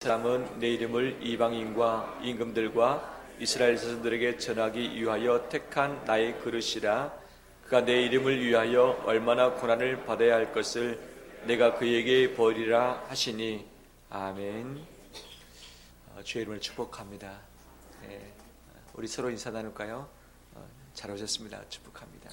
사람은 내 이름을 이방인과 임금들과 이스라엘 자손들에게 전하기 위하여 택한 나의 그릇이라. 그가 내 이름을 위하여 얼마나 고난을 받아야 할 것을 내가 그에게 보이리라 하시니. 아멘. 주의 이름을 축복합니다. 우리 서로 인사 나눌까요? 잘 오셨습니다. 축복합니다.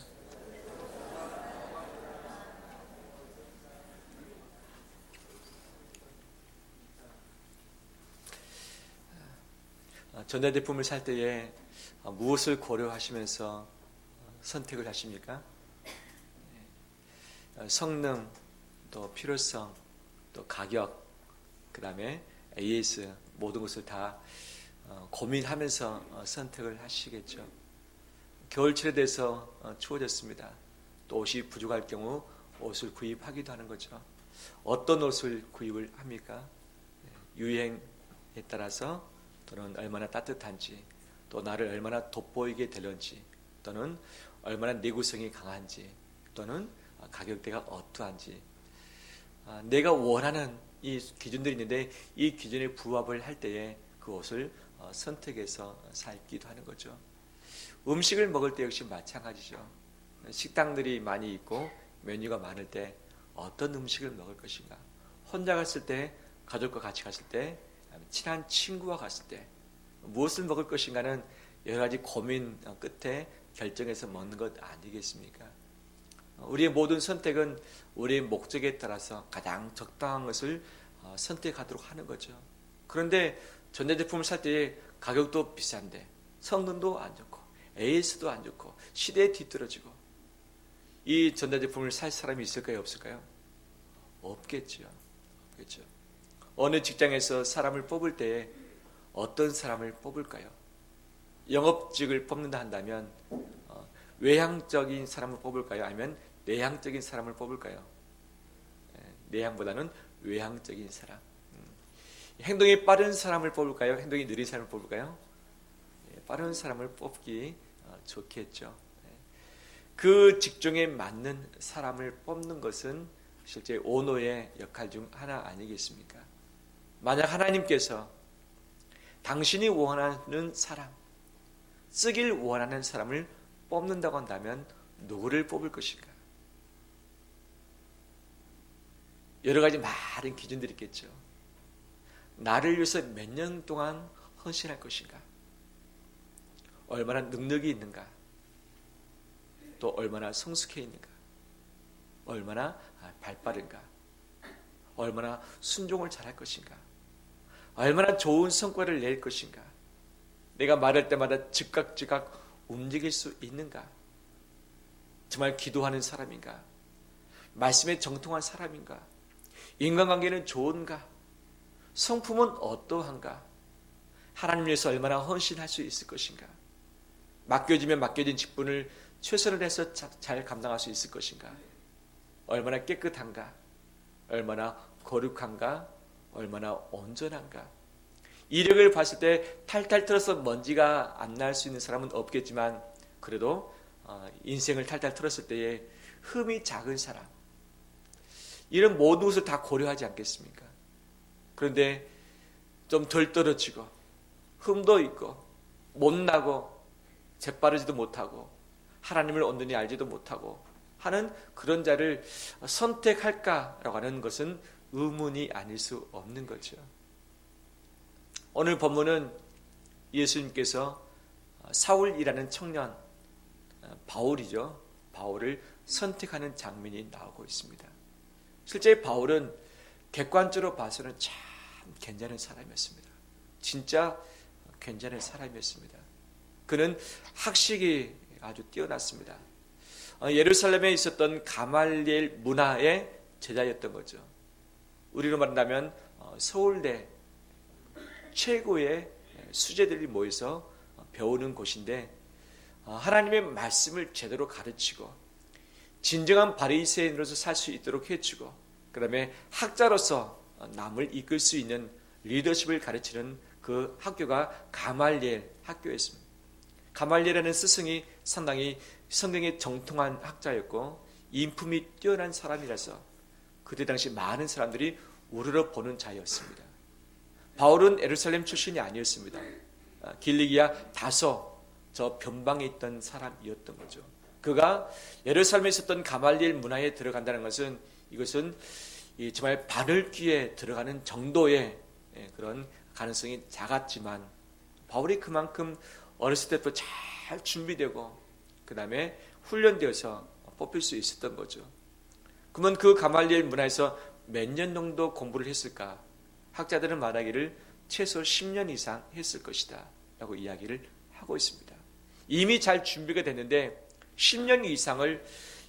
전자제품을 살 때에 무엇을 고려하시면서 선택을 하십니까? 성능, 또 필요성, 또 가격, 그 다음에 AS 모든 것을 다 고민하면서 선택을 하시겠죠. 겨울철에 대해서 추워졌습니다. 또 옷이 부족할 경우 옷을 구입하기도 하는 거죠. 어떤 옷을 구입을 합니까? 유행에 따라서, 또는 얼마나 따뜻한지, 또 나를 얼마나 돋보이게 되는지, 또는 얼마나 내구성이 강한지, 또는 가격대가 어떠한지, 내가 원하는 이 기준들이 있는데 이 기준에 부합을 할 때에 그 옷을 선택해서 살기도 하는 거죠. 음식을 먹을 때 역시 마찬가지죠. 식당들이 많이 있고 메뉴가 많을 때 어떤 음식을 먹을 것인가, 혼자 갔을 때, 가족과 같이 갔을 때, 친한 친구와 갔을 때 무엇을 먹을 것인가는 여러 가지 고민 끝에 결정해서 먹는 것 아니겠습니까? 우리의 모든 선택은 우리의 목적에 따라서 가장 적당한 것을 선택하도록 하는 거죠. 그런데 전자제품을 살 때 가격도 비싼데 성능도 안 좋고 AS도 안 좋고 시대에 뒤떨어지고, 이 전자제품을 살 사람이 있을까요? 없을까요? 없겠죠. 어느 직장에서 사람을 뽑을 때에 어떤 사람을 뽑을까요? 영업직을 뽑는다 한다면 외향적인 사람을 뽑을까요? 아니면 내향적인 사람을 뽑을까요? 내향보다는 외향적인 사람. 행동이 빠른 사람을 뽑을까요? 행동이 느린 사람을 뽑을까요? 빠른 사람을 뽑기 좋겠죠. 그 직종에 맞는 사람을 뽑는 것은 실제 오너의 역할 중 하나 아니겠습니까? 만약 하나님께서 당신이 원하는 사람, 쓰길 원하는 사람을 뽑는다고 한다면 누구를 뽑을 것인가? 여러 가지 많은 기준들이 있겠죠. 나를 위해서 몇 년 동안 헌신할 것인가? 얼마나 능력이 있는가? 또 얼마나 성숙해 있는가? 얼마나 발빠른가? 얼마나 순종을 잘할 것인가? 얼마나 좋은 성과를 낼 것인가? 내가 말할 때마다 즉각 움직일 수 있는가? 정말 기도하는 사람인가? 말씀에 정통한 사람인가? 인간관계는 좋은가? 성품은 어떠한가? 하나님 위해서 얼마나 헌신할 수 있을 것인가? 맡겨지면 맡겨진 직분을 최선을 다해서 잘 감당할 수 있을 것인가? 얼마나 깨끗한가? 얼마나 거룩한가? 얼마나 온전한가? 이력을 봤을 때 탈탈 털어서 먼지가 안 날 수 있는 사람은 없겠지만, 그래도 인생을 탈탈 털었을 때에 흠이 작은 사람, 이런 모든 것을 다 고려하지 않겠습니까? 그런데 좀 덜 떨어지고 흠도 있고 못나고 재빠르지도 못하고 하나님을 온전히 알지도 못하고 하는 그런 자를 선택할까라고 하는 것은 의문이 아닐 수 없는 거죠. 오늘 본문은 예수님께서 사울이라는 청년, 바울이죠. 바울을 선택하는 장면이 나오고 있습니다. 실제 바울은 객관적으로 봐서는 참 괜찮은 사람이었습니다. 진짜 괜찮은 사람이었습니다. 그는 학식이 아주 뛰어났습니다. 예루살렘에 있었던 가말리엘 문화의 제자였던 거죠. 우리로 말한다면 서울대 최고의 수재들이 모여서 배우는 곳인데, 하나님의 말씀을 제대로 가르치고 진정한 바리새인으로서 살 수 있도록 해주고, 그 다음에 학자로서 남을 이끌 수 있는 리더십을 가르치는 그 학교가 가말리엘 학교였습니다. 가말리엘이라는 스승이 상당히 성경에 정통한 학자였고 인품이 뛰어난 사람이라서 그때 당시 많은 사람들이 우러러 보는 자였습니다. 바울은 예루살렘 출신이 아니었습니다. 길리기아 다소 저 변방에 있던 사람이었던 거죠. 그가 예루살렘에 있었던 가말리엘 문화에 들어간다는 것은 이것은 정말 바늘귀에 들어가는 정도의 그런 가능성이 작았지만 바울이 그만큼 어렸을 때부터 잘 준비되고 그 다음에 훈련되어서 뽑힐 수 있었던 거죠. 그러면 그 가말리엘 문화에서 몇 년 정도 공부를 했을까? 학자들은 말하기를 최소 10년 이상 했을 것이다 라고 이야기를 하고 있습니다. 이미 잘 준비가 됐는데 10년 이상을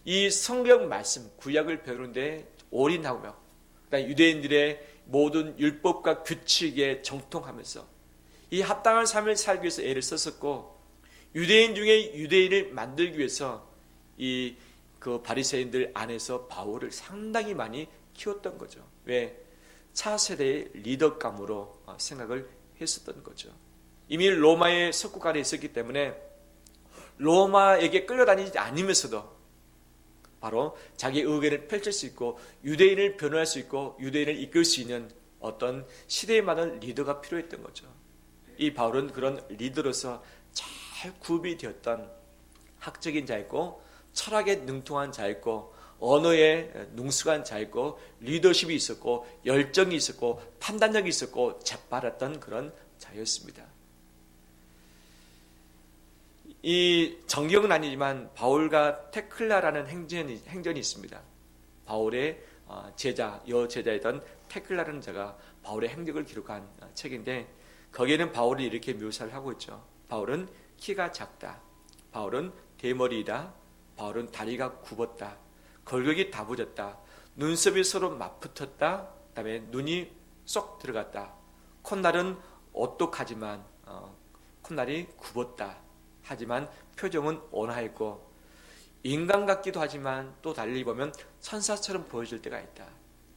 이 성경 말씀, 구약을 배우는데 올인하고요. 그다음에 유대인들의 모든 율법과 규칙에 정통하면서 이 합당한 삶을 살기 위해서 애를 썼었고, 유대인 중에 유대인을 만들기 위해서 그 바리새인들 안에서 바울을 상당히 많이 키웠던 거죠. 왜? 차세대의 리더감으로 생각을 했었던 거죠. 이미 로마의 석국 아래 있었기 때문에 로마에게 끌려다니지 않으면서도 바로 자기 의견을 펼칠 수 있고 유대인을 변호할 수 있고 유대인을 이끌 수 있는 어떤 시대에 맞는 리더가 필요했던 거죠. 이 바울은 그런 리더로서 잘 구비되었던 학적인 자였고 철학에 능통한 자였고 언어에 능숙한 자였고 리더십이 있었고 열정이 있었고 판단력이 있었고 재빠랐던 그런 자였습니다. 이 정경은 아니지만 바울과 테클라라는 행전이 있습니다. 바울의 제자, 여제자이던 테클라라는 자가 바울의 행적을 기록한 책인데 거기에는 바울이 이렇게 묘사를 하고 있죠. 바울은 키가 작다. 바울은 대머리이다. 바울은 다리가 굽었다. 걸격이 다부졌다. 눈썹이 서로 맞붙었다. 그다음에 눈이 쏙 들어갔다. 콧날은 오똑하지만 콧날이 굽었다. 하지만 표정은 온화했고 인간 같기도 하지만 또 달리 보면 천사처럼 보여질 때가 있다.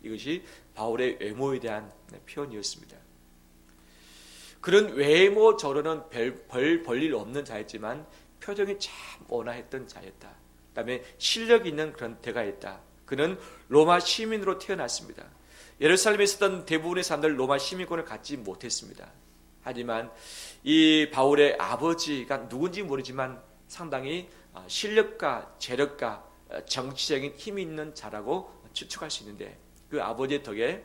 이것이 바울의 외모에 대한 표현이었습니다. 그런 외모 저로는 별 볼일 없는 자였지만 표정이 참 온화했던 자였다. 그 다음에 실력 있는 그런 대가 있다. 그는 로마 시민으로 태어났습니다. 예루살렘에 있었던 대부분의 사람들 로마 시민권을 갖지 못했습니다. 하지만 이 바울의 아버지가 누군지 모르지만 상당히 실력과 재력과 정치적인 힘이 있는 자라고 추측할 수 있는데 그 아버지의 덕에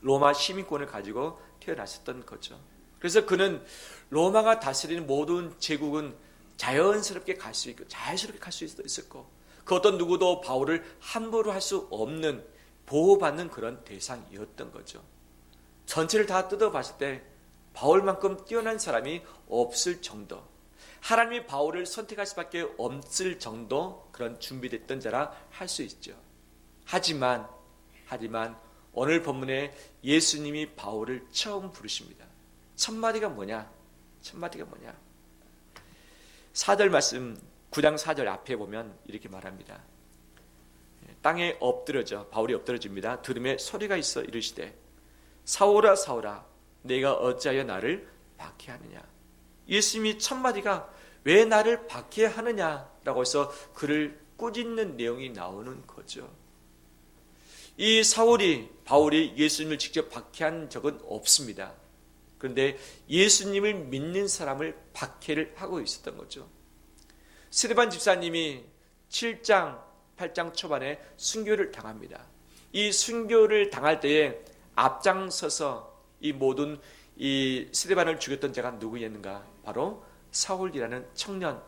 로마 시민권을 가지고 태어났었던 거죠. 그래서 그는 로마가 다스리는 모든 제국은 자연스럽게 갈 수 있고 자연스럽게 갈 수 있었고 그 어떤 누구도 바울을 함부로 할 수 없는 보호받는 그런 대상이었던 거죠. 전체를 다 뜯어봤을 때 바울만큼 뛰어난 사람이 없을 정도, 하나님이 바울을 선택할 수밖에 없을 정도 그런 준비됐던 자라 할 수 있죠. 하지만 오늘 본문에 예수님이 바울을 처음 부르십니다. 첫 마디가 뭐냐? 4절 말씀 9장 4절 앞에 보면 이렇게 말합니다. 땅에 엎드려져 바울이 엎드려집니다. 들음에 소리가 있어 이르시되 사울아 사울아 내가 어찌하여 나를 박해하느냐. 예수님이 첫 마디가 왜 나를 박해하느냐라고 해서 그를 꾸짖는 내용이 나오는 거죠. 이 바울이 예수님을 직접 박해한 적은 없습니다. 그런데 예수님을 믿는 사람을 박해를 하고 있었던 거죠. 스데반 집사님이 7장, 8장 초반에 순교를 당합니다. 이 순교를 당할 때에 앞장서서 이 모든 이 스데반을 죽였던 자가 누구였는가? 바로 사울이라는 청년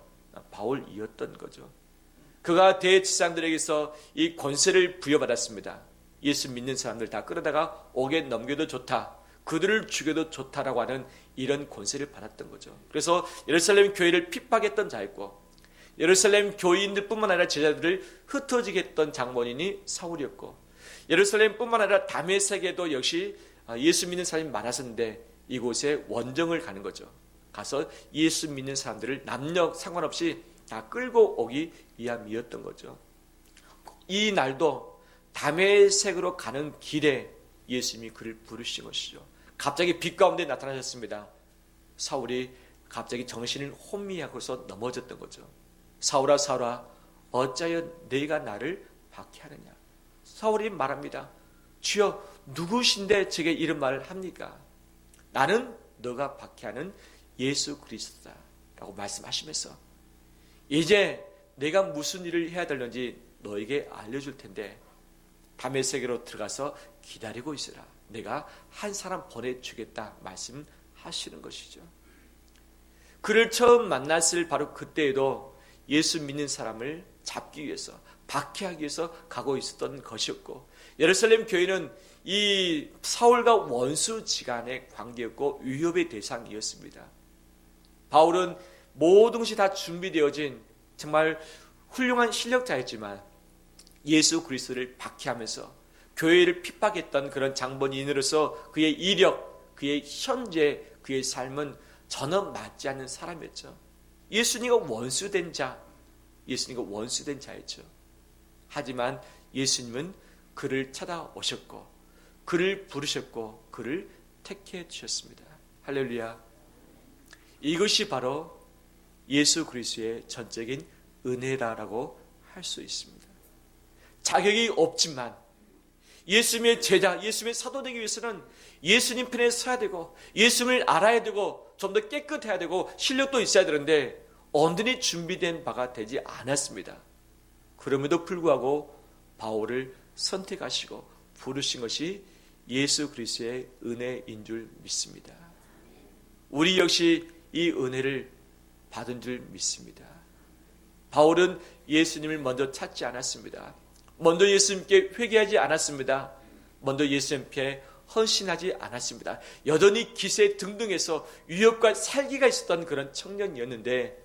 바울이었던 거죠. 그가 대지상들에게서 이 권세를 부여받았습니다. 예수 믿는 사람들 다 끌어다가 옥에 넘겨도 좋다. 그들을 죽여도 좋다라고 하는 이런 권세를 받았던 거죠. 그래서 예루살렘 교회를 핍박했던 자였고 예루살렘 교인들뿐만 아니라 제자들을 흩어지게 했던 장본인이 사울이었고 예루살렘뿐만 아니라 다메섹에도 역시 예수 믿는 사람이 많았었는데 이곳에 원정을 가는 거죠. 가서 예수 믿는 사람들을 남녀 상관없이 다 끌고 오기 위함이었던 거죠. 이 날도 다메섹으로 가는 길에 예수님이 그를 부르신 것이죠. 갑자기 빛 가운데 나타나셨습니다. 사울이 갑자기 정신을 혼미하고서 넘어졌던 거죠. 사울아 사울아 어찌하여 네가 나를 박해하느냐. 사울이 말합니다. 주여 누구신데 제게 이런 말을 합니까? 나는 너가 박해하는 예수 그리스도다 라고 말씀하시면서 이제 내가 무슨 일을 해야 되는지 너에게 알려줄 텐데 다메섹으로 들어가서 기다리고 있으라. 내가 한 사람 보내주겠다 말씀하시는 것이죠. 그를 처음 만났을 바로 그때에도 예수 믿는 사람을 잡기 위해서 박해하기 위해서 가고 있었던 것이었고, 예루살렘 교회는 이 사울과 원수지간의 관계였고 위협의 대상이었습니다. 바울은 모든 것이 다 준비되어진 정말 훌륭한 실력자였지만 예수 그리스도를 박해하면서 교회를 핍박했던 그런 장본인으로서 그의 이력, 그의 현재, 그의 삶은 전혀 맞지 않는 사람이었죠. 예수님과 원수된 자였죠. 하지만 예수님은 그를 찾아오셨고 그를 부르셨고 그를 택해 주셨습니다. 할렐루야. 이것이 바로 예수 그리스도의 전적인 은혜라고 할 수 있습니다. 자격이 없지만 예수님의 제자, 예수님의 사도 되기 위해서는 예수님 편에 서야 되고 예수님을 알아야 되고 좀 더 깨끗해야 되고 실력도 있어야 되는데 온전히 준비된 바가 되지 않았습니다. 그럼에도 불구하고 바울을 선택하시고 부르신 것이 예수 그리스도의 은혜인 줄 믿습니다. 우리 역시 이 은혜를 받은 줄 믿습니다. 바울은 예수님을 먼저 찾지 않았습니다. 먼저 예수님께 회개하지 않았습니다. 먼저 예수님께 헌신하지 않았습니다. 여전히 기세 등등해서 위협과 살기가 있었던 그런 청년이었는데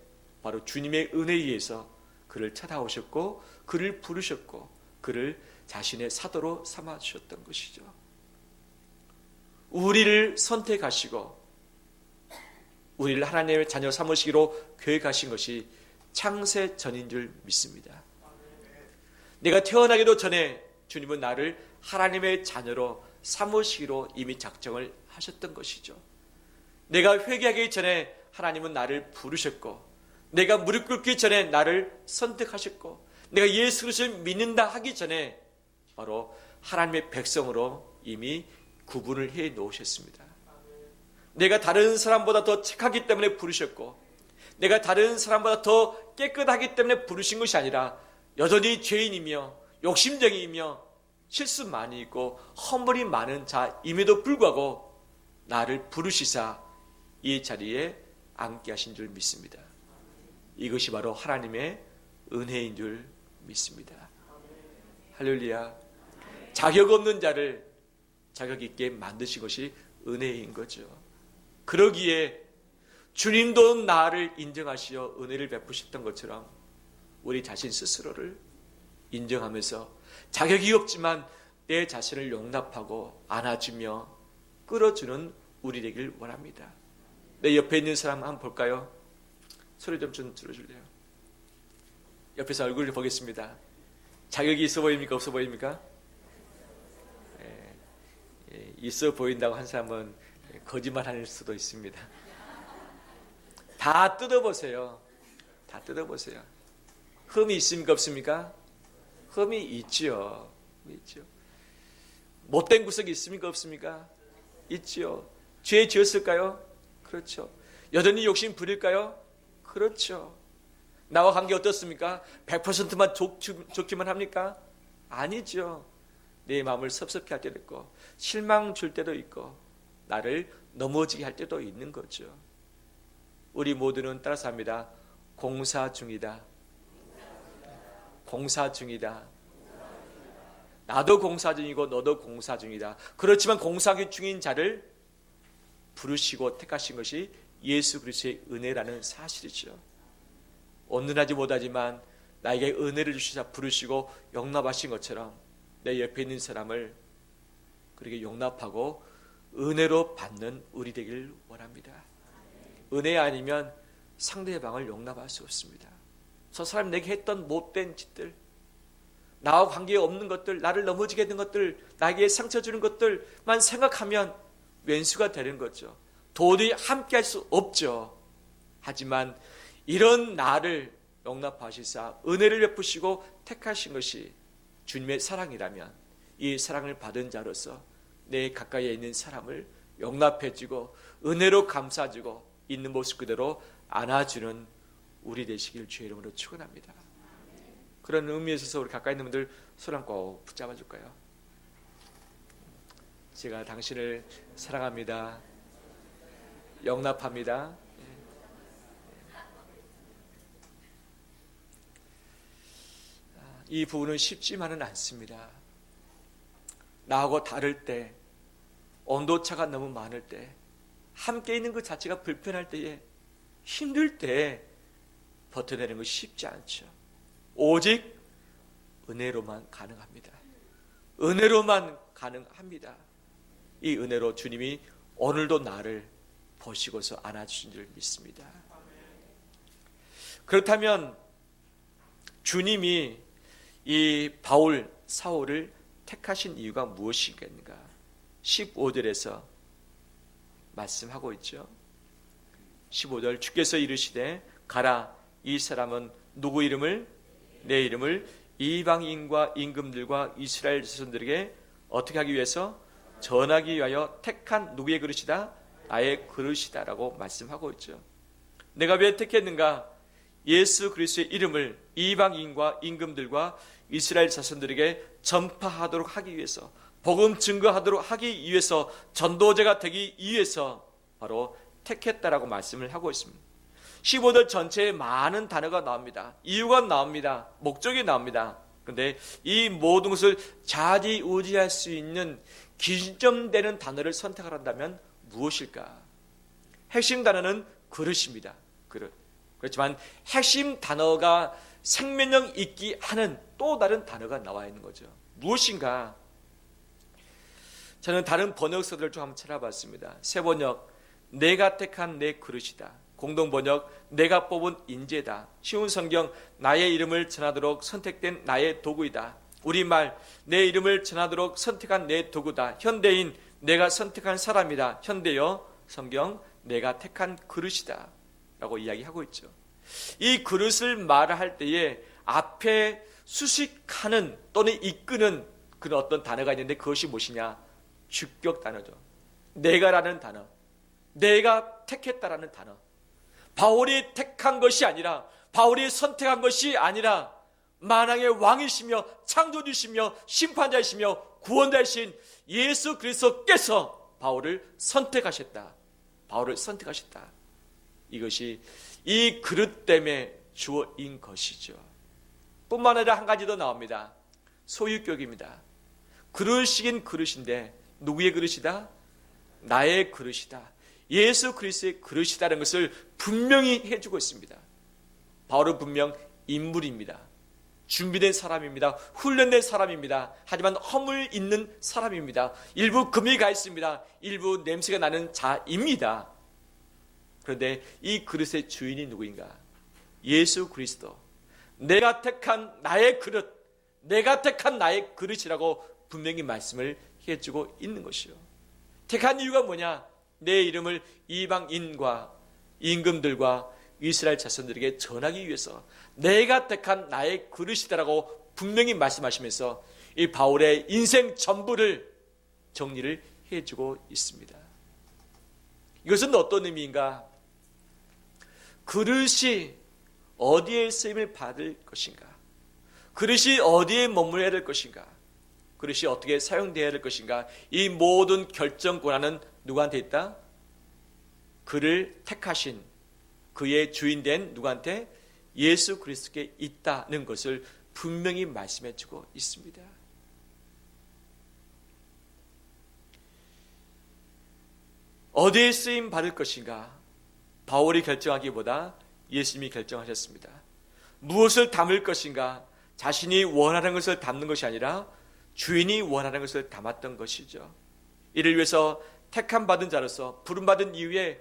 바로 주님의 은혜에 의해서 그를 찾아오셨고 그를 부르셨고 그를 자신의 사도로 삼아주셨던 것이죠. 우리를 선택하시고 우리를 하나님의 자녀 삼으시기로 계획하신 것이 창세 전인 줄 믿습니다. 내가 태어나기도 전에 주님은 나를 하나님의 자녀로 삼으시기로 이미 작정을 하셨던 것이죠. 내가 회개하기 전에 하나님은 나를 부르셨고 내가 무릎 꿇기 전에 나를 선택하셨고 내가 예수 그리스도를 믿는다 하기 전에 바로 하나님의 백성으로 이미 구분을 해 놓으셨습니다. 내가 다른 사람보다 더 착하기 때문에 부르셨고 내가 다른 사람보다 더 깨끗하기 때문에 부르신 것이 아니라 여전히 죄인이며 욕심쟁이이며 실수 많이 있고 허물이 많은 자임에도 불구하고 나를 부르시사 이 자리에 앉게 하신 줄 믿습니다. 이것이 바로 하나님의 은혜인 줄 믿습니다. 할렐루야. 자격 없는 자를 자격 있게 만드신 것이 은혜인 거죠. 그러기에 주님도 나를 인정하시어 은혜를 베푸셨던 것처럼 우리 자신 스스로를 인정하면서 자격이 없지만 내 자신을 용납하고 안아주며 끌어주는 우리 되길 원합니다. 내 옆에 있는 사람 한번 볼까요? 소리 좀 들어줄래요? 옆에서 얼굴을 보겠습니다. 자격이 있어 보입니까? 없어 보입니까? 있어 보인다고 한 사람은 거짓말할 수도 있습니다. 다 뜯어보세요. 다 뜯어보세요. 흠이 있습니까? 없습니까? 흠이 있지요. 못된 구석이 있습니까? 없습니까? 있지요. 죄 지었을까요? 그렇죠. 여전히 욕심 부릴까요? 그렇죠. 나와 관계 어떻습니까? 100%만 좋기만 합니까? 아니죠. 내 마음을 섭섭해 할 때도 있고 실망 줄 때도 있고 나를 넘어지게 할 때도 있는 거죠. 우리 모두는 따라서 합니다. 공사 중이다. 공사 중이다. 나도 공사 중이고 너도 공사 중이다. 그렇지만 공사 중인 자를 부르시고 택하신 것이 예수 그리스도의 은혜라는 사실이죠. 온전하지 못하지만 나에게 은혜를 주시자 부르시고 용납하신 것처럼 내 옆에 있는 사람을 그렇게 용납하고 은혜로 받는 우리 되길 원합니다. 은혜 아니면 상대방을 용납할 수 없습니다. 저 사람 내게 했던 못된 짓들, 나와 관계 없는 것들, 나를 넘어지게 했던 것들, 나에게 상처 주는 것들만 생각하면 왼수가 되는 거죠. 도저히 함께 할 수 없죠. 하지만 이런 나를 용납하시사 은혜를 베푸시고 택하신 것이 주님의 사랑이라면 이 사랑을 받은 자로서 내 가까이에 있는 사람을 용납해주고 은혜로 감싸주고 있는 모습 그대로 안아주는 우리 되시길 주의 이름으로 축원합니다. 그런 의미에 있어서 우리 가까이 있는 분들 손 꼭 붙잡아 줄까요? 제가 당신을 사랑합니다. 용납합니다. 이 부분은 쉽지만은 않습니다. 나하고 다를 때, 온도차가 너무 많을 때, 함께 있는 것 자체가 불편할 때에, 힘들 때 버텨내는 것이 쉽지 않죠. 오직 은혜로만 가능합니다. 은혜로만 가능합니다. 이 은혜로 주님이 오늘도 나를 보시고서 안아주신 줄 믿습니다. 그렇다면 주님이 이 바울, 사울을 택하신 이유가 무엇이겠는가? 15절에서 말씀하고 있죠. 15절, 주께서 이르시되 가라, 이 사람은 누구 이름을? 내 이름을 이방인과 임금들과 이스라엘 자손들에게 어떻게 하기 위해서? 전하기 위하여 택한 누구의 그릇이다? 나의 그릇이다 라고 말씀하고 있죠. 내가 왜 택했는가? 예수 그리스도의 이름을 이방인과 임금들과 이스라엘 자손들에게 전파하도록 하기 위해서, 복음 증거하도록 하기 위해서, 전도자가 되기 위해서 바로 택했다라고 말씀을 하고 있습니다. 15절 전체에 많은 단어가 나옵니다. 이유가 나옵니다. 목적이 나옵니다. 그런데 이 모든 것을 좌지우지할 수 있는 기준점되는 단어를 선택한다면 무엇일까? 핵심 단어는 그릇입니다. 그릇. 그렇지만 핵심 단어가 생명력 있게 하는 또 다른 단어가 나와 있는 거죠. 무엇인가? 저는 다른 번역서들을 좀 한번 찾아봤습니다. 새 번역, 내가 택한 내 그릇이다. 공동 번역, 내가 뽑은 인재다. 쉬운 성경, 나의 이름을 전하도록 선택된 나의 도구이다. 우리말, 내 이름을 전하도록 선택한 내 도구다. 현대인, 내가 선택한 사람이다. 현대어 성경, 내가 택한 그릇이다 라고 이야기하고 있죠. 이 그릇을 말할 때에 앞에 수식하는 또는 이끄는 그런 어떤 단어가 있는데 그것이 무엇이냐? 주격 단어죠. 내가라는 단어, 내가 택했다라는 단어. 바울이 택한 것이 아니라, 바울이 선택한 것이 아니라 만왕의 왕이시며 창조주시며 심판자이시며 구원자이신 예수 그리스도께서 바울을 선택하셨다. 바울을 선택하셨다. 이것이 이 그릇 때문에 주어진 것이죠. 뿐만 아니라 한 가지 더 나옵니다. 소유격입니다. 그릇이긴 그릇인데 누구의 그릇이다? 나의 그릇이다. 예수 그리스도의 그릇이다라는 것을 분명히 해주고 있습니다. 바울은 분명 인물입니다. 준비된 사람입니다. 훈련된 사람입니다. 하지만 허물 있는 사람입니다. 일부 금이 가 있습니다. 일부 냄새가 나는 자입니다. 그런데 이 그릇의 주인이 누구인가? 예수 그리스도. 내가 택한 나의 그릇, 내가 택한 나의 그릇이라고 분명히 말씀을 해주고 있는 것이요. 택한 이유가 뭐냐? 내 이름을 이방인과 임금들과 이스라엘 자손들에게 전하기 위해서 내가 택한 나의 그릇이다라고 분명히 말씀하시면서 이 바울의 인생 전부를 정리를 해주고 있습니다. 이것은 어떤 의미인가? 그릇이 어디에 쓰임을 받을 것인가? 그릇이 어디에 머물러야 될 것인가? 그릇이 어떻게 사용되어야 될 것인가? 이 모든 결정 권한은 누구한테 있다? 그를 택하신 그의 주인된 누구한테? 예수 그리스도께 있다는 것을 분명히 말씀해 주고 있습니다. 어디에 쓰임 받을 것인가? 바울이 결정하기보다 예수님이 결정하셨습니다. 무엇을 담을 것인가? 자신이 원하는 것을 담는 것이 아니라 주인이 원하는 것을 담았던 것이죠. 이를 위해서 택함 받은 자로서 부름받은 이후에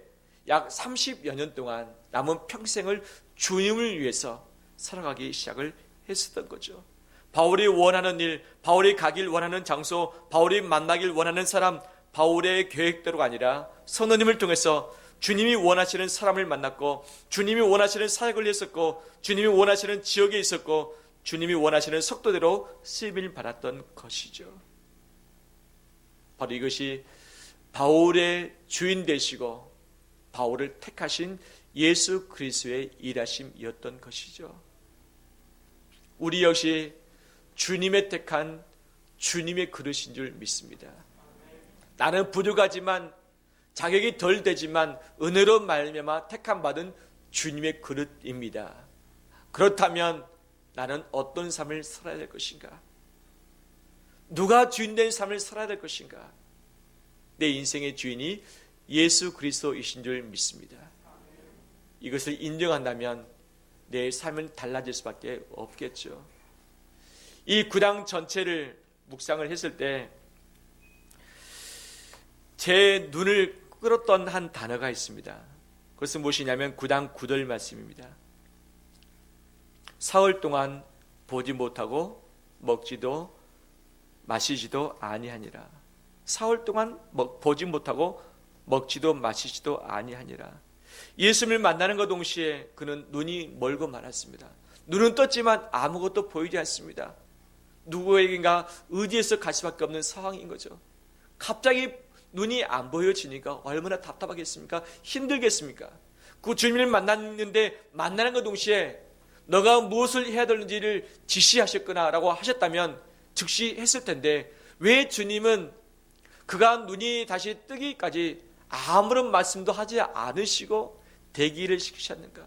약 30여 년 동안 남은 평생을 주님을 위해서 살아가기 시작을 했었던 거죠. 바울이 원하는 일, 바울이 가길 원하는 장소, 바울이 만나길 원하는 사람, 바울의 계획대로가 아니라 성도님을 통해서 주님이 원하시는 사람을 만났고, 주님이 원하시는 사역을 했었고, 주님이 원하시는 지역에 있었고, 주님이 원하시는 속도대로 쓰임을 받았던 것이죠. 바로 이것이 바울의 주인 되시고 바울을 택하신 예수 그리스도의 일하심이었던 것이죠. 우리 역시 주님의 택한 주님의 그릇인 줄 믿습니다. 나는 부족하지만 자격이 덜 되지만 은혜로 말미암아 택함 받은 주님의 그릇입니다. 그렇다면 나는 어떤 삶을 살아야 될 것인가? 누가 주인된 삶을 살아야 될 것인가? 내 인생의 주인이 예수 그리스도이신 줄 믿습니다. 이것을 인정한다면 내 삶은 달라질 수밖에 없겠죠. 이 구당 전체를 묵상을 했을 때 제 눈을 끌었던 한 단어가 있습니다. 그것은 무엇이냐면 구당 9절 말씀입니다. 사흘 동안 보지 못하고 먹지도 마시지도 아니하니라. 사흘 동안 보지 못하고 먹지도 마시지도 아니하니라. 예수님을 만나는 것 동시에 그는 눈이 멀고 말았습니다. 눈은 떴지만 아무것도 보이지 않습니다. 누구에게인가 의지해서 갈 수밖에 없는 상황인 거죠. 갑자기 눈이 안 보여지니까 얼마나 답답하겠습니까? 힘들겠습니까? 그 주님을 만났는데 만나는 것 동시에 너가 무엇을 해야 되는지를 지시하셨거나 라고 하셨다면 즉시 했을 텐데 왜 주님은 그가 눈이 다시 뜨기까지 아무런 말씀도 하지 않으시고 대기를 시키셨는가?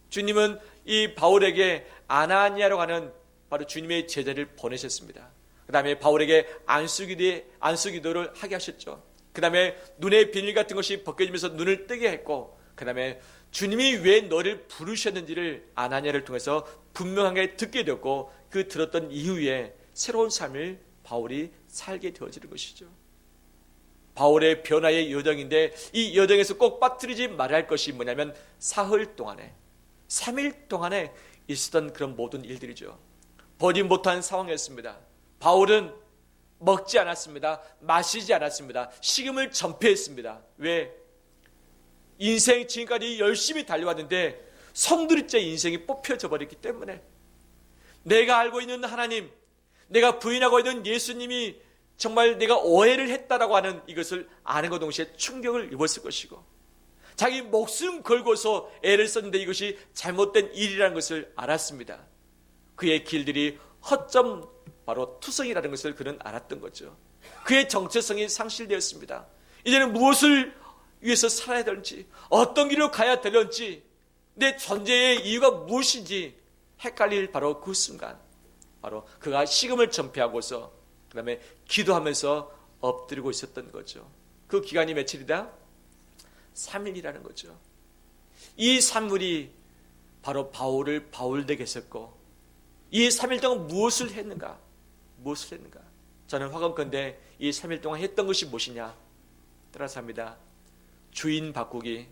주님은 이 바울에게 아나니아라고 하는 바로 주님의 제자를 보내셨습니다. 그 다음에 바울에게 안수기도를 하게 하셨죠. 그 다음에 눈의 비닐 같은 것이 벗겨지면서 눈을 뜨게 했고, 그 다음에 주님이 왜 너를 부르셨는지를 아나니아를 통해서 분명하게 듣게 되었고, 그 들었던 이후에 새로운 삶을 바울이 살게 되어지는 것이죠. 바울의 변화의 여정인데 이 여정에서 꼭 빠뜨리지 말아야 할 것이 뭐냐면 사흘 동안에 3일 동안에 있었던 그런 모든 일들이죠. 보지 못한 상황이었습니다. 바울은 먹지 않았습니다. 마시지 않았습니다. 식음을 전폐했습니다. 왜? 인생 지금까지 열심히 달려왔는데 성두리째 인생이 뽑혀져 버렸기 때문에 내가 알고 있는 하나님, 내가 부인하고 있는 예수님이 정말 내가 오해를 했다라고 하는 이것을 아는 것 동시에 충격을 입었을 것이고 자기 목숨 걸고서 애를 썼는데 이것이 잘못된 일이라는 것을 알았습니다. 그의 길들이 허점 바로 투성이라는 것을 그는 알았던 거죠. 그의 정체성이 상실되었습니다. 이제는 무엇을 위해서 살아야 되는지 어떤 길로 가야 되는지 내 존재의 이유가 무엇인지 헷갈릴 바로 그 순간 바로 그가 식음을 전폐하고서 그 다음에 기도하면서 엎드리고 있었던 거죠. 그 기간이 며칠이다? 3일이라는 거죠. 이 3일이 바로 바울을 바울되게 했었고 이 3일 동안 무엇을 했는가? 무엇을 했는가? 저는 화감건데 이 3일 동안 했던 것이 무엇이냐? 따라서 합니다. 주인 바꾸기.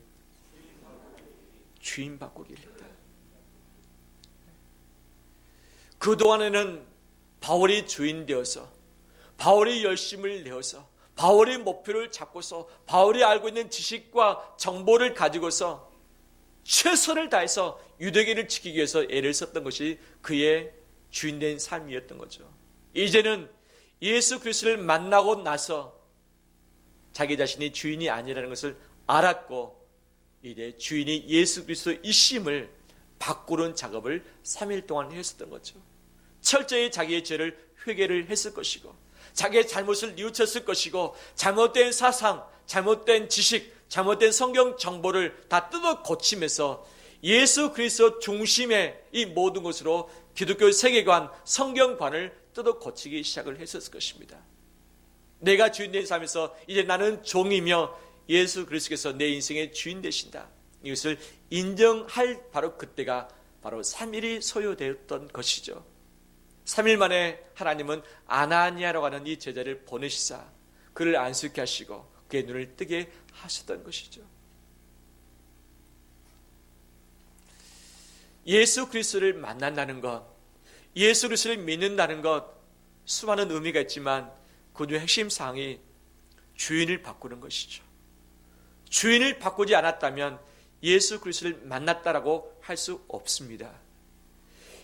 주인 바꾸기를 했다. 그동안에는 바울이 주인 되어서 바울이 열심을 내어서 바울의 목표를 잡고서 바울이 알고 있는 지식과 정보를 가지고서 최선을 다해서 유대계를 지키기 위해서 애를 썼던 것이 그의 주인된 삶이었던 거죠. 이제는 예수 그리스도를 만나고 나서 자기 자신이 주인이 아니라는 것을 알았고 이제 주인이 예수 그리스도이심을 바꾸는 작업을 3일 동안 했었던 거죠. 철저히 자기의 죄를 회개를 했을 것이고 자기의 잘못을 뉘우쳤을 것이고 잘못된 사상, 잘못된 지식, 잘못된 성경 정보를 다 뜯어 고치면서 예수 그리스도 중심의 이 모든 것으로 기독교 세계관, 성경관을 뜯어 고치기 시작을 했었을 것입니다. 내가 주인된 삶에서 이제 나는 종이며 예수 그리스도께서 내 인생의 주인 되신다. 이것을 인정할 바로 그때가 바로 3일이 소요되었던 것이죠. 3일 만에 하나님은 아나니아라고 하는 이 제자를 보내시사 그를 안수케 하시고 그의 눈을 뜨게 하셨던 것이죠. 예수 그리스도를 만난다는 것, 예수 그리스도를 믿는다는 것 수많은 의미가 있지만 그 중 핵심 사항이 주인을 바꾸는 것이죠. 주인을 바꾸지 않았다면 예수 그리스도를 만났다라고 할 수 없습니다.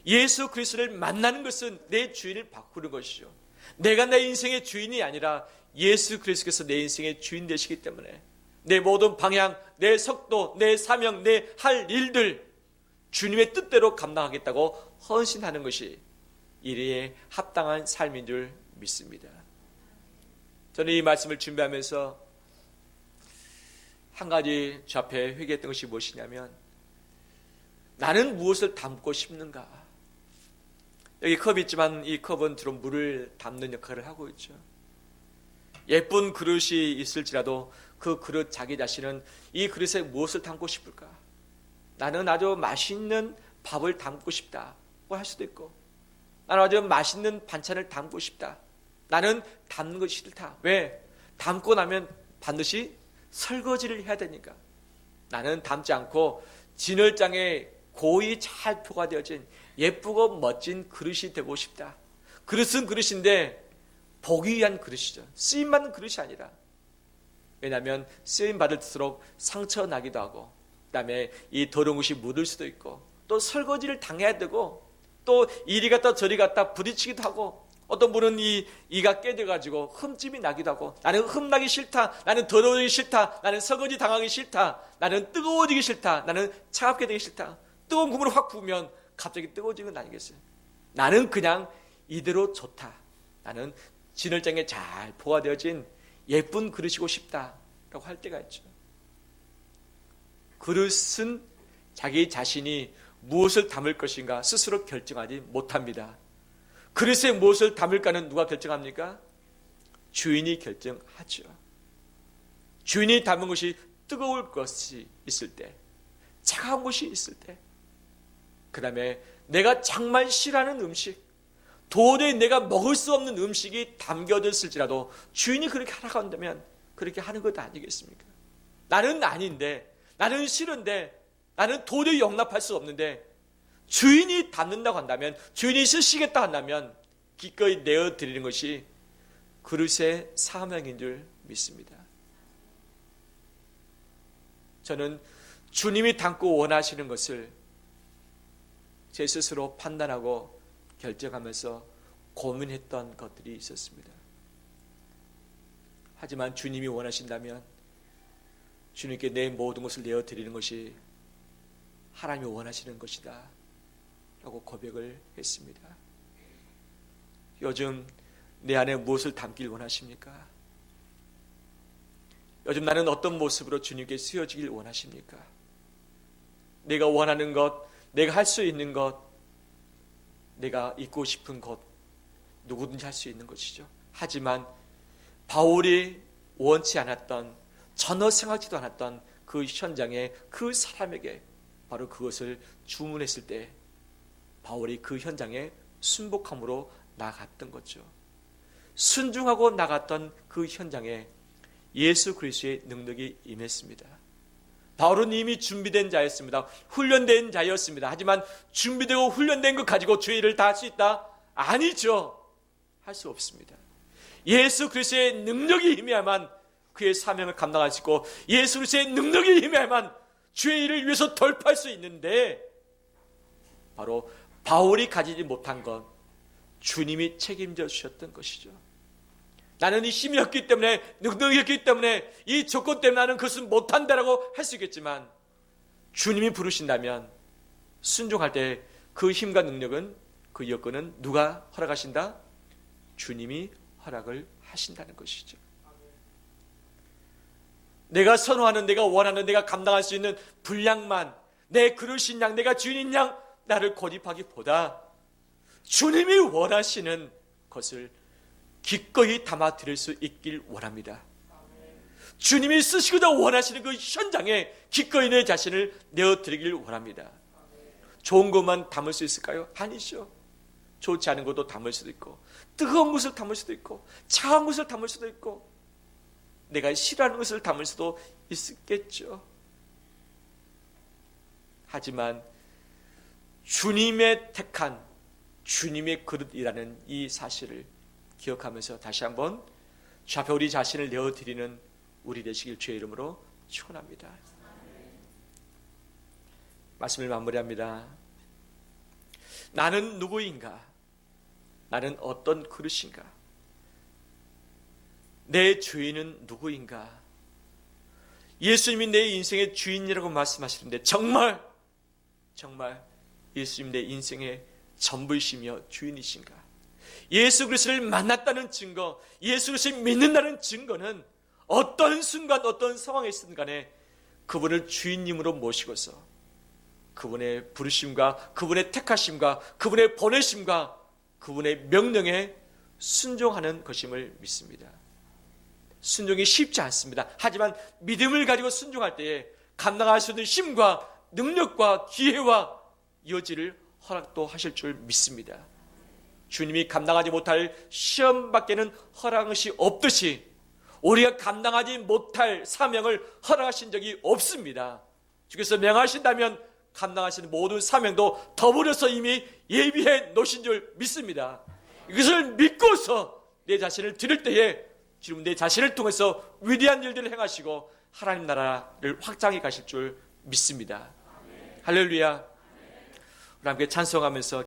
예수 그리스도를 만나는 것은 내 주인을 바꾸는 것이죠. 내가 내 인생의 주인이 아니라 예수 그리스도께서 내 인생의 주인 되시기 때문에 내 모든 방향, 내 속도, 내 사명, 내 할 일들 주님의 뜻대로 감당하겠다고 헌신하는 것이 이리에 합당한 삶인 줄 믿습니다. 저는 이 말씀을 준비하면서 한 가지 저 앞에 회개했던 것이 무엇이냐면, 나는 무엇을 담고 싶는가? 여기 컵이 있지만 이 컵은 주로 물을 담는 역할을 하고 있죠. 예쁜 그릇이 있을지라도 그 그릇 자기 자신은 이 그릇에 무엇을 담고 싶을까? 나는 아주 맛있는 밥을 담고 싶다고 할 수도 있고, 나는 아주 맛있는 반찬을 담고 싶다. 나는 담는 것이 싫다. 왜? 담고 나면 반드시 설거지를 해야 되니까. 나는 담지 않고 진열장에 고이 잘 포가되어진 예쁘고 멋진 그릇이 되고 싶다. 그릇은 그릇인데 보기 위한 그릇이죠. 쓰임받는 그릇이 아니라. 왜냐하면 쓰임받을수록 상처 나기도 하고, 그 다음에 이 더러운 것이 묻을 수도 있고, 또 설거지를 당해야 되고, 또 이리 갔다 저리 갔다 부딪히기도 하고, 어떤 분은 이가 깨져가지고 흠집이 나기도 하고, 나는 흠나기 싫다, 나는 더러워지기 싫다, 나는 설거지 당하기 싫다, 나는 뜨거워지기 싫다, 나는 차갑게 되기 싫다. 뜨거운 국물을 확 부으면 갑자기 뜨거워지는 건 아니겠어요? 나는 그냥 이대로 좋다. 나는 진열장에 잘 포화되어진 예쁜 그릇이고 싶다라고 할 때가 있죠. 그릇은 자기 자신이 무엇을 담을 것인가 스스로 결정하지 못합니다. 그릇에 무엇을 담을까는 누가 결정합니까? 주인이 결정하죠. 주인이 담은 것이 뜨거울 것이 있을 때, 차가운 것이 있을 때, 그 다음에 내가 정말 싫어하는 음식, 도저히 내가 먹을 수 없는 음식이 담겨졌을지라도 주인이 그렇게 하라고 한다면 그렇게 하는 것 아니겠습니까? 나는 아닌데, 나는 싫은데, 나는 도저히 용납할 수 없는데 주인이 담는다고 한다면, 주인이 쓰시겠다 한다면 기꺼이 내어드리는 것이 그릇의 사명인 줄 믿습니다. 저는 주님이 담고 원하시는 것을 제 스스로 판단하고 결정하면서 고민했던 것들이 있었습니다. 하지만 주님이 원하신다면 주님께 내 모든 것을 내어드리는 것이 하나님이 원하시는 것이다 라고 고백을 했습니다. 요즘 내 안에 무엇을 담길 원하십니까? 요즘 나는 어떤 모습으로 주님께 쓰여지길 원하십니까? 내가 원하는 것, 내가 할 수 있는 것, 내가 있고 싶은 것, 누구든지 할 수 있는 것이죠. 하지만 바울이 원치 않았던, 전혀 생각지도 않았던 그 현장에 그 사람에게 바로 그것을 주문했을 때 바울이 그 현장에 순복함으로 나갔던 거죠. 순종하고 나갔던 그 현장에 예수 그리스도의 능력이 임했습니다. 바울은 이미 준비된 자였습니다. 훈련된 자였습니다. 하지만 준비되고 훈련된 것 가지고 주의 일을 다 할 수 있다? 아니죠. 할 수 없습니다. 예수 그리스도의 능력이 임해야만 그의 사명을 감당할 수 있고, 예수 그리스도의 능력이 임해야만 주의 일을 위해서 돌파할 수 있는데, 바로 바울이 가지지 못한 건 주님이 책임져 주셨던 것이죠. 나는 이 힘이 없기 때문에, 능력이 없기 때문에, 이 조건 때문에 나는 그것은 못한다라고 할 수 있겠지만, 주님이 부르신다면 순종할 때 그 힘과 능력은, 그 여건은 누가 허락하신다? 주님이 허락을 하신다는 것이죠. 내가 선호하는, 내가 원하는, 내가 감당할 수 있는 분량만, 내 그릇인 양, 내가 주인인 양 나를 고집하기보다 주님이 원하시는 것을 기꺼이 담아 드릴 수 있길 원합니다. 주님이 쓰시고자 원하시는 그 현장에 기꺼이 내 자신을 내어드리길 원합니다. 좋은 것만 담을 수 있을까요? 아니죠. 좋지 않은 것도 담을 수도 있고, 뜨거운 것을 담을 수도 있고, 차가운 것을 담을 수도 있고, 내가 싫어하는 것을 담을 수도 있겠죠. 하지만 주님의 택한 주님의 그릇이라는 이 사실을 기억하면서 다시 한번 주 앞에 우리 자신을 내어드리는 우리 되시길 주의 이름으로 축원합니다. 말씀을 마무리합니다. 나는 누구인가? 나는 어떤 그릇인가? 내 주인은 누구인가? 예수님이 내 인생의 주인이라고 말씀하시는데 정말 예수님 내 인생의 전부이시며 주인이신가? 예수 그리스도를 만났다는 증거, 예수 그리스도를 믿는다는 증거는 어떤 순간 어떤 상황에 있든 간에 그분을 주인님으로 모시고서 그분의 부르심과 그분의 택하심과 그분의 보내심과 그분의 명령에 순종하는 것임을 믿습니다. 순종이 쉽지 않습니다. 하지만 믿음을 가지고 순종할 때에 감당할 수 있는 힘과 능력과 기회와 여지를 허락도 하실 줄 믿습니다. 주님이 감당하지 못할 시험밖에는 허락한 것이 없듯이 우리가 감당하지 못할 사명을 허락하신 적이 없습니다. 주께서 명하신다면 감당하시는 모든 사명도 더불어서 이미 예비해 놓으신 줄 믿습니다. 이것을 믿고서 내 자신을 드릴 때에 주님 내 자신을 통해서 위대한 일들을 행하시고 하나님 나라를 확장해 가실 줄 믿습니다. 할렐루야. 우리 함께 찬송하면서